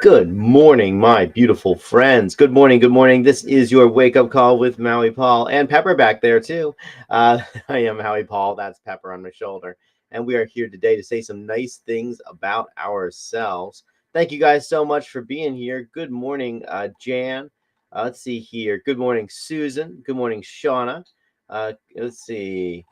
Good morning, my beautiful friends. Good morning. Good morning. This is your wake up call with Maui Paul and Pepper back there, too. I am Maui Paul. That's Pepper on my shoulder. And we are here today to say some nice things about ourselves. Thank you guys so much for being here. Good morning, Jan. Let's see here. Good morning, Susan. Good morning, Shauna. Let's see.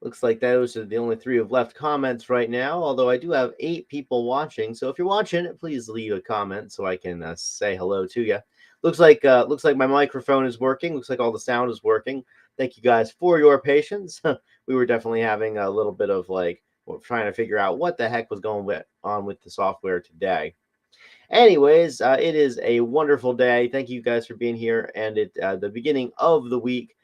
Looks like those are the only three who've left comments right now, although I do have 8 people watching. So if you're watching, please leave a comment so I can say hello to you. Looks like my microphone is working. Looks like all the sound is working. Thank you guys for your patience. We were definitely having a little bit of trying to figure out what the heck was on with the software today. Anyways, it is a wonderful day. Thank you guys for being here. And the beginning of the week.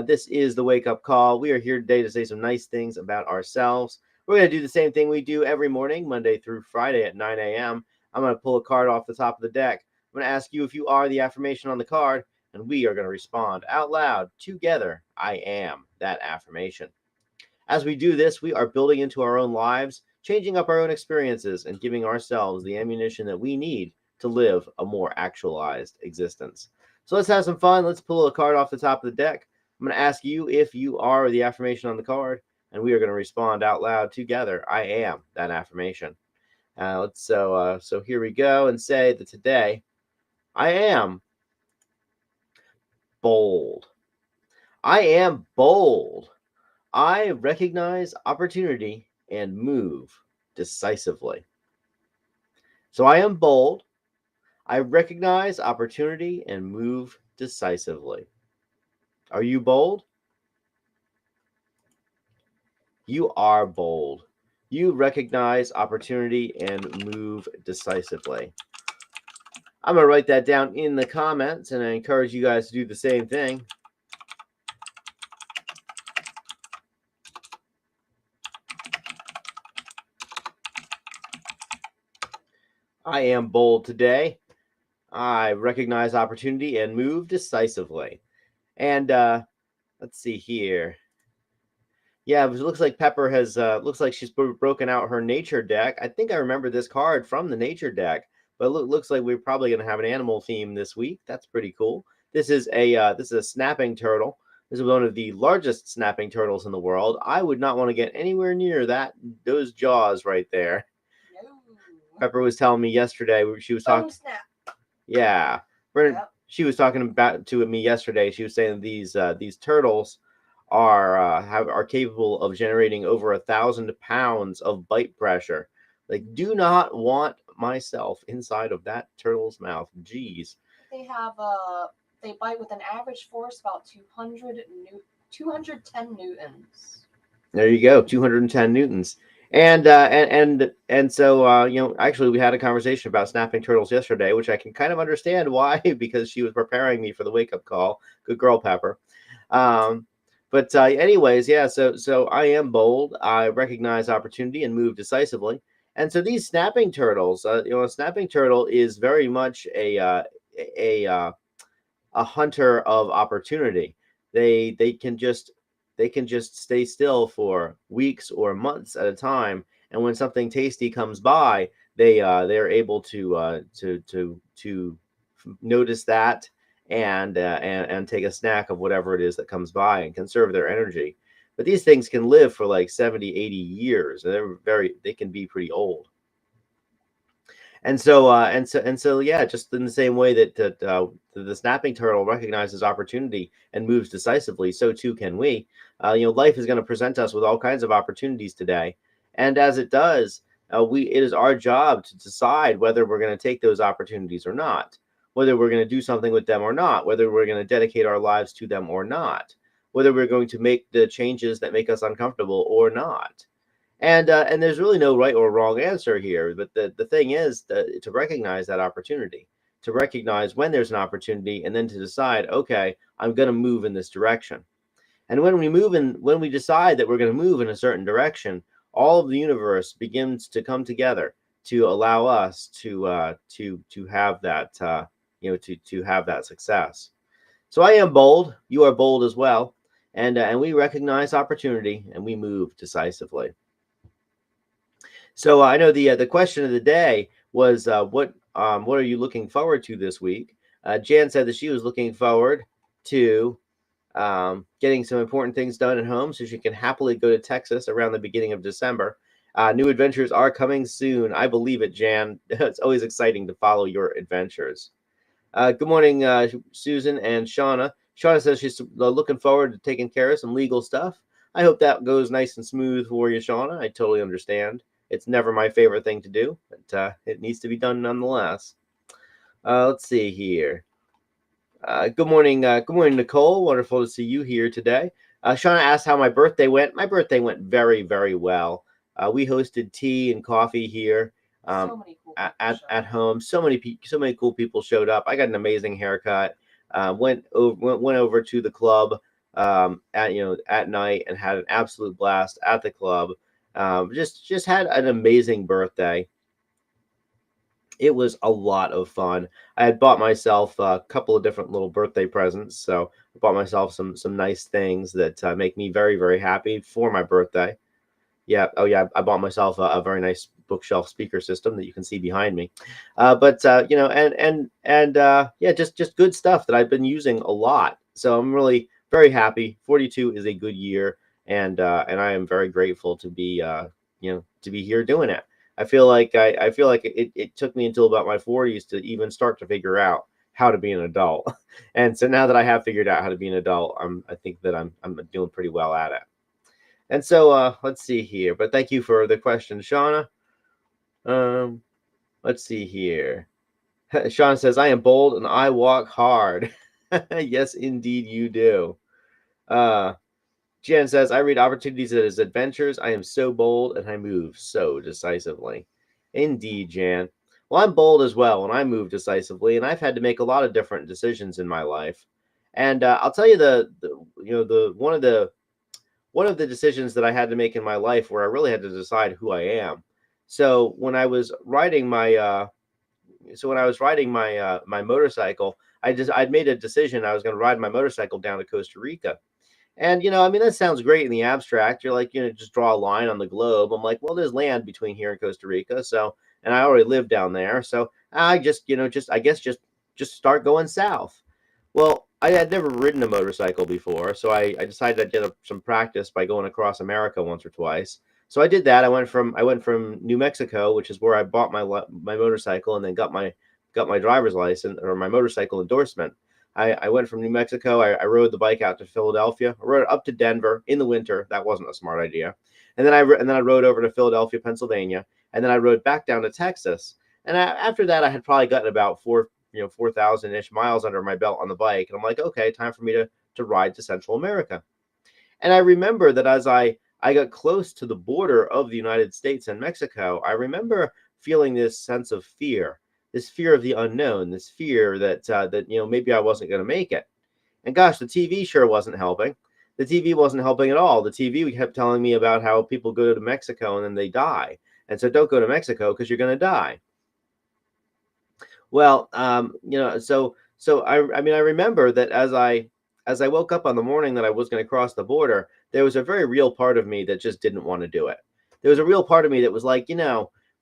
This is the wake up call. We are here today to say some nice things about ourselves. We're going to do the same thing we do every morning, Monday through Friday at 9 a.m. I'm going to pull a card off the top of the deck. I'm going to ask you if you are the affirmation on the card, and we are going to respond out loud together. I am that affirmation. As we do this, we are building into our own lives, changing up our own experiences, and giving ourselves the ammunition that we need to live a more actualized existence. So let's have some fun. Let's pull a card off the top of the deck. I'm going to ask you if you are the affirmation on the card, and we are going to respond out loud together. I am that affirmation. So here we go and say that today I am bold. I am bold. I recognize opportunity and move decisively. So I am bold. I recognize opportunity and move decisively. Are you bold? You are bold. You recognize opportunity and move decisively. I'm going to write that down in the comments, and I encourage you guys to do the same thing. I am bold today. I recognize opportunity and move decisively. And let's see here. Yeah, it looks like Pepper has looks like she's broken out her nature deck. I think I remember this card from the nature deck, but it looks like we're probably going to have an animal theme this week. That's pretty cool. This is a snapping turtle. This is one of the largest snapping turtles in the world. I would not want to get anywhere near those jaws right there. No. Pepper was telling me yesterday. She was talking. Snap. Yeah, Yep. she was talking about to me yesterday. She was saying these turtles are capable of generating over 1,000 pounds of bite pressure. Like, do not want myself inside of that turtle's mouth. Jeez. They have they bite with an average force about 210 newtons. There you go, 210 newtons. And so actually we had a conversation about snapping turtles yesterday, which I can kind of understand why, because she was preparing me for the wake up call. Good girl, Pepper. But anyways, yeah. So I am bold. I recognize opportunity and move decisively. And so these snapping turtles, a snapping turtle is very much a uh, a hunter of opportunity. They can just stay still for weeks or months at a time, and when something tasty comes by, they're able to notice that and take a snack of whatever it is that comes by and conserve their energy. But these things can live for like 70, 80 years, and they can be pretty old. And so yeah, just in the same way that the snapping turtle recognizes opportunity and moves decisively, so too can we. Life is going to present us with all kinds of opportunities today, and as it does, it is our job to decide whether we're going to take those opportunities or not, whether we're going to do something with them or not, whether we're going to dedicate our lives to them or not, whether we're going to make the changes that make us uncomfortable or not. And there's really no right or wrong answer here. But the thing is to recognize that opportunity, to recognize when there's an opportunity, and then to decide, okay, I'm going to move in this direction. And when we decide that we're going to move in a certain direction, all of the universe begins to come together to allow us to have that to have that success. So I am bold. You are bold as well, and we recognize opportunity and we move decisively. So I know the question of the day was what what are you looking forward to this week? Jan said that she was looking forward to getting some important things done at home so she can happily go to Texas around the beginning of December. New adventures are coming soon. I believe it, Jan. It's always exciting to follow your adventures. Good morning, Susan and Shauna. Shauna says she's looking forward to taking care of some legal stuff. I hope that goes nice and smooth for you, Shauna. I totally understand. It's never my favorite thing to do, but it needs to be done nonetheless. Let's see here. Good morning, Nicole. Wonderful to see you here today. Shauna asked how my birthday went. My birthday went very, very well. We hosted tea and coffee here So many cool people at home. So many cool people showed up. I got an amazing haircut. Went over to the club at night and had an absolute blast at the club. Just had an amazing birthday. It was a lot of fun. I had bought myself a couple of different little birthday presents, so I bought myself some nice things that make me very, very happy for my birthday. Yeah. Oh, yeah. I bought myself a very nice bookshelf speaker system that you can see behind me. But yeah, just good stuff that I've been using a lot. So I'm really very happy. 42 is a good year, and I am very grateful to be to be here doing it. I feel like it took me until about my 40s to even start to figure out how to be an adult. And so now that I have figured out how to be an adult, I think that I'm doing pretty well at it. And so let's see here. But thank you for the question, Shauna. Um, let's see here. Shauna says, I am bold and I walk hard. Yes, indeed you do. Uh, Jan says, I read opportunities as adventures. I am so bold and I move so decisively. Indeed, Jan. Well, I'm bold as well and I move decisively, and I've had to make a lot of different decisions in my life. And I'll tell you the one of the decisions that I had to make in my life where I really had to decide who I am. So when I was riding my motorcycle, I'd made a decision I was going to ride my motorcycle down to Costa Rica. And I mean that sounds great in the abstract. You're like, just draw a line on the globe. I'm like, well, there's land between here and Costa Rica, so and I already live down there, so I just I guess just start going south. Well, I had never ridden a motorcycle before, so I decided I'd get some practice by going across America once or twice. So I did that. I went from New Mexico, which is where I bought my motorcycle, and then got my driver's license or my motorcycle endorsement. I went from New Mexico. I rode the bike out to Philadelphia. I rode it up to Denver in the winter. That wasn't a smart idea. And then I rode over to Philadelphia, Pennsylvania, and then I rode back down to Texas. And after that, I had probably gotten about 4,000 ish miles under my belt on the bike, and I'm like, okay, time for me to ride to Central America. And I remember that as I got close to the border of the United States and Mexico, I remember feeling this sense of fear, this fear of the unknown, this fear that maybe I wasn't going to make it. And gosh, the TV sure wasn't helping. The TV wasn't helping at all. The TV kept telling me about how people go to Mexico and then they die, and so don't go to Mexico because you're going to die. Well, I mean, I remember that as I woke up on the morning that I was going to cross the border, there was a very real part of me that just didn't want to do it. There was a real part of me that was like,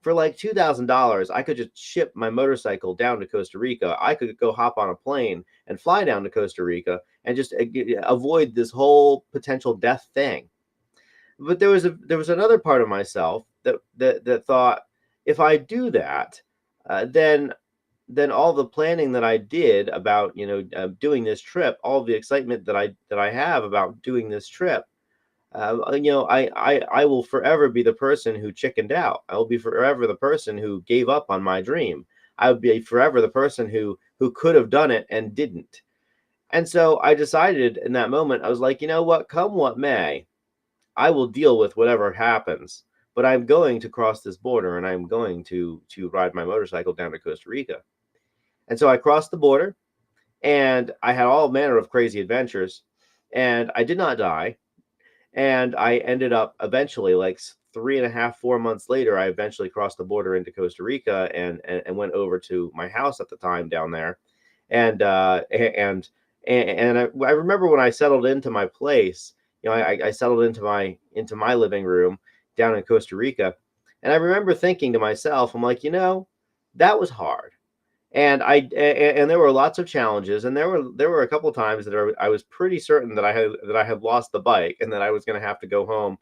for like $2,000, I could just ship my motorcycle down to Costa Rica. I could go hop on a plane and fly down to Costa Rica and just avoid this whole potential death thing. But there was another part of myself that thought, if I do that, then all the planning that I did about doing this trip, all the excitement that I have about doing this trip, I will forever be the person who chickened out. I will be forever the person who gave up on my dream. I would be forever the person who could have done it and didn't. And so I decided in that moment, I was like, you know what, come what may, I will deal with whatever happens. But I'm going to cross this border and I'm going to ride my motorcycle down to Costa Rica. And so I crossed the border and I had all manner of crazy adventures, and I did not die. And I ended up eventually, like 3.5, 4 months later, I eventually crossed the border into Costa Rica and went over to my house at the time down there. And I remember when I settled into my place, I settled into my living room down in Costa Rica. And I remember thinking to myself, I'm like, that was hard. And there were lots of challenges, and there were a couple of times that I was pretty certain that I had lost the bike and that I was going to have to go home,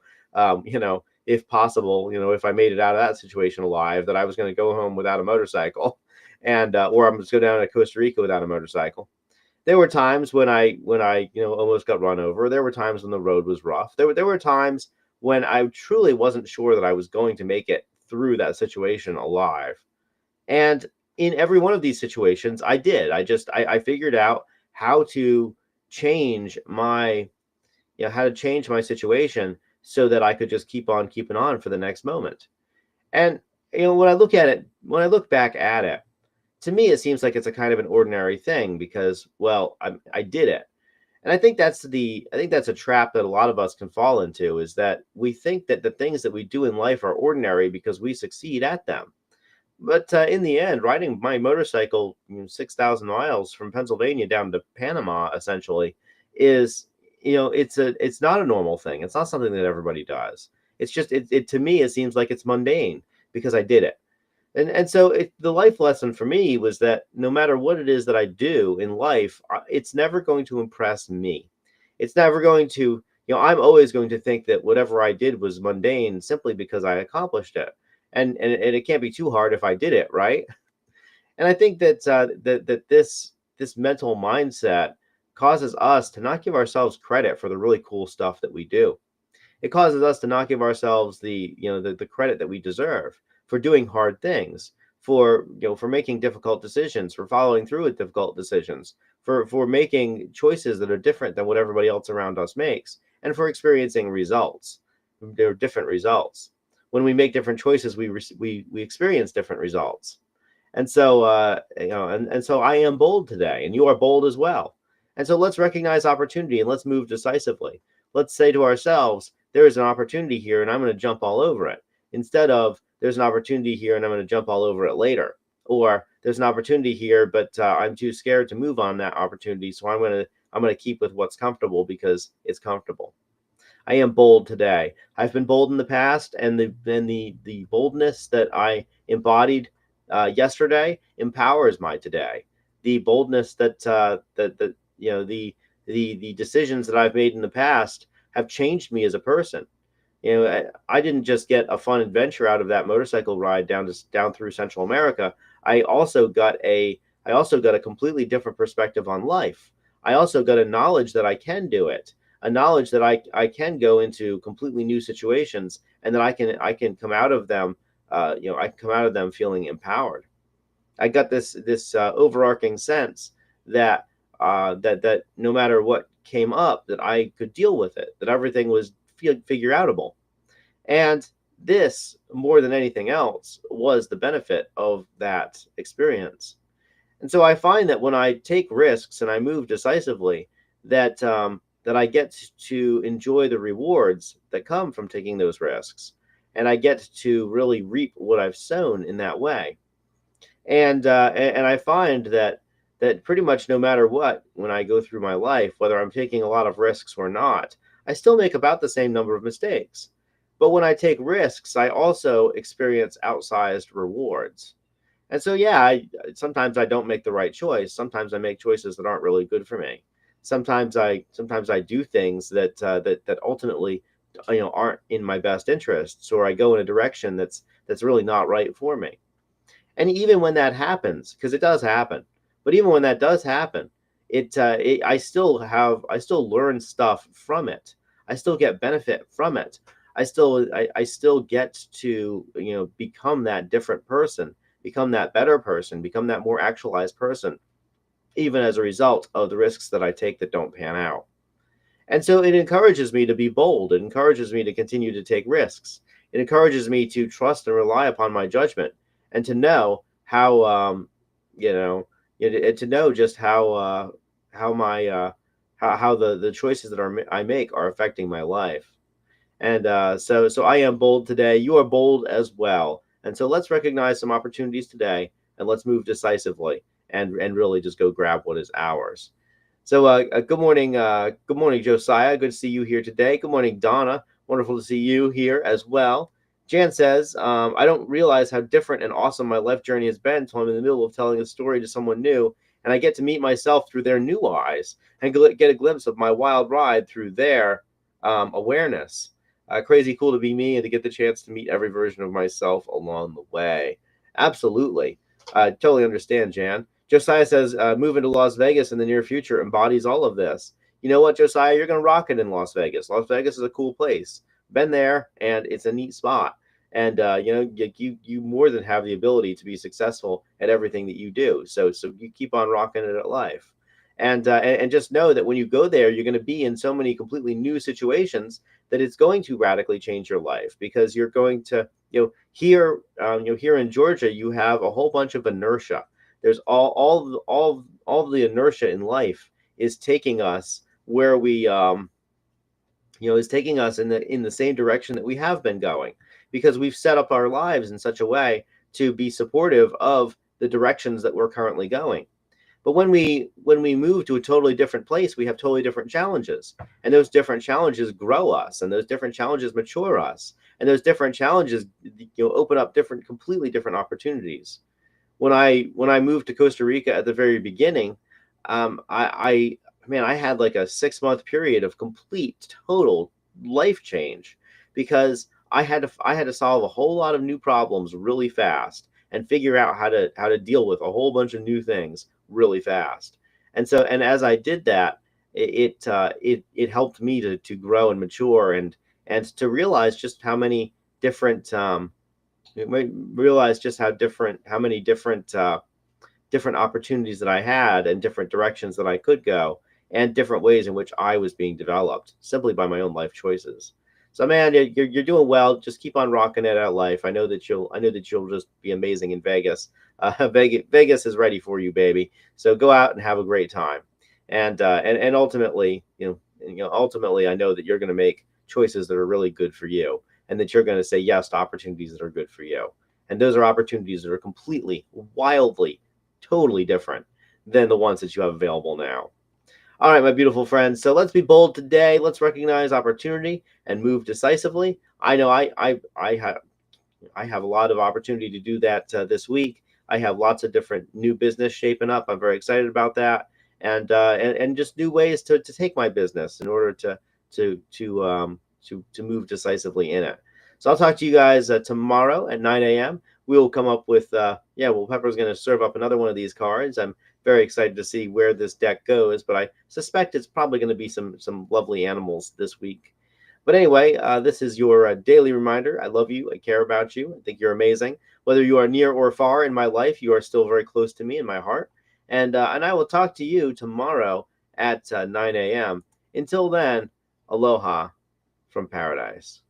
if possible, if I made it out of that situation alive, that I was going to go home without a motorcycle, and or I'm just go down to Costa Rica without a motorcycle. There were times when I almost got run over. There were times when the road was rough. There were times when I truly wasn't sure that I was going to make it through that situation alive. And in every one of these situations, I did. I figured out how to change my how to change my situation so that I could just keep on keeping on for the next moment. And when I look back at it, to me, it seems like it's a kind of an ordinary thing because, well, I did it. And I think that's a trap that a lot of us can fall into, is that we think that the things that we do in life are ordinary because we succeed at them. But in the end, riding my motorcycle 6,000 miles from Pennsylvania down to Panama, essentially, is it's not a normal thing. It's not something that everybody does. It's just it to me it seems like it's mundane because I did it. And so the life lesson for me was that no matter what it is that I do in life, it's never going to impress me. It's never going to, I'm always going to think that whatever I did was mundane simply because I accomplished it. And it can't be too hard if I did it, right? And I think that this mental mindset causes us to not give ourselves credit for the really cool stuff that we do. It causes us to not give ourselves the credit that we deserve for doing hard things, for making difficult decisions, for following through with difficult decisions, for making choices that are different than what everybody else around us makes, and for experiencing results. There are different results. When we make different choices, we experience different results. And so, and so I am bold today, and you are bold as well. And so let's recognize opportunity and let's move decisively. Let's say to ourselves, there is an opportunity here, and I'm going to jump all over it. Instead of there's an opportunity here, and I'm going to jump all over it later. Or there's an opportunity here, but I'm too scared to move on that opportunity, so I'm going to keep with what's comfortable because it's comfortable. I am bold today. I've been bold in the past, and the boldness that I embodied yesterday empowers my today. The boldness that the decisions that I've made in the past have changed me as a person. I didn't just get a fun adventure out of that motorcycle ride down through Central America. I also got a completely different perspective on life. I also got a knowledge that I can do it, a knowledge that I can go into completely new situations, and that I can come out of them, I can come out of them feeling empowered. I got this overarching sense that that no matter what came up, that I could deal with it, that everything was figure outable. And this, more than anything else, was the benefit of that experience. And so I find that when I take risks and I move decisively, that I get to enjoy the rewards that come from taking those risks, and I get to really reap what I've sown in that way. And I find that pretty much no matter what, when I go through my life, whether I'm taking a lot of risks or not, I still make about the same number of mistakes. But when I take risks, I also experience outsized rewards. And so, yeah, sometimes I don't make the right choice. Sometimes I make choices that aren't really good for me. Sometimes I do things that ultimately aren't in my best interests, or I go in a direction that's really not right for me. And even when that happens, because it does happen, but even when that does happen, I still learn stuff from it. I still get benefit from it. I still get to become that different person, become that better person, become that more actualized person, even as a result of the risks that I take that don't pan out. And so it encourages me to be bold. It encourages me to continue to take risks. It encourages me to trust and rely upon my judgment, and to know how, you know, to know just how my, how the choices that I make are affecting my life. And so I am bold today. You are bold as well. And so let's recognize some opportunities today, and let's move decisively, and really just go grab what is ours. So good morning, Josiah. Good to see you here today. Good morning, Donna. Wonderful to see you here as well. Jan says, I don't realize how different and awesome my life journey has been until I'm in the middle of telling a story to someone new, and I get to meet myself through their new eyes and get a glimpse of my wild ride through their awareness. Crazy cool to be me and to get the chance to meet every version of myself along the way. Absolutely. Totally understand, Jan. Josiah says, moving to Las Vegas in the near future embodies all of this. You know what, Josiah? You're going to rock it in Las Vegas. Las Vegas is a cool place. Been there, and it's a neat spot. And you more than have the ability to be successful at everything that you do. So you keep on rocking it at life. And just know that when you go there, you're going to be in so many completely new situations that it's going to radically change your life, because you're going to, here in Georgia, you have a whole bunch of inertia. There's all the inertia in life is taking us where we is taking us in the same direction that we have been going, because we've set up our lives in such a way to be supportive of the directions that we're currently going. But when we move to a totally different place, we have totally different challenges, and those different challenges grow us, and those different challenges mature us, and those different challenges open up completely different opportunities. When I moved to Costa Rica at the very beginning, I man, I had like a 6 month period of complete total life change, because I had to solve a whole lot of new problems really fast and figure out how to deal with a whole bunch of new things really fast. And as I did that, it helped me to grow and mature, and to realize just how many different realize just how many different opportunities that I had, and different directions that I could go, and different ways in which I was being developed simply by my own life choices. So, man, you're doing well. Just keep on rocking it out life. I know that you'll just be amazing in Vegas. Vegas is ready for you, baby. So go out and have a great time. And ultimately, ultimately, I know that you're going to make choices that are really good for you, and that you're going to say yes to opportunities that are good for you. And those are opportunities that are completely, wildly, totally different than the ones that you have available now. All right, my beautiful friends. So let's be bold today. Let's recognize opportunity and move decisively. I know I have a lot of opportunity to do that this week. I have lots of different new business shaping up. I'm very excited about that, and just new ways to take my business in order to move decisively in it. So I'll talk to you guys tomorrow at 9 a.m. We will come up with Pepper's going to serve up another one of these cards. I'm very excited to see where this deck goes, but I suspect it's probably going to be some lovely animals this week. But anyway, this is your daily reminder. I love you. I care about you. I think you're amazing. Whether you are near or far in my life, you are still very close to me in my heart. And I will talk to you tomorrow at 9 a.m. Until then, aloha from paradise.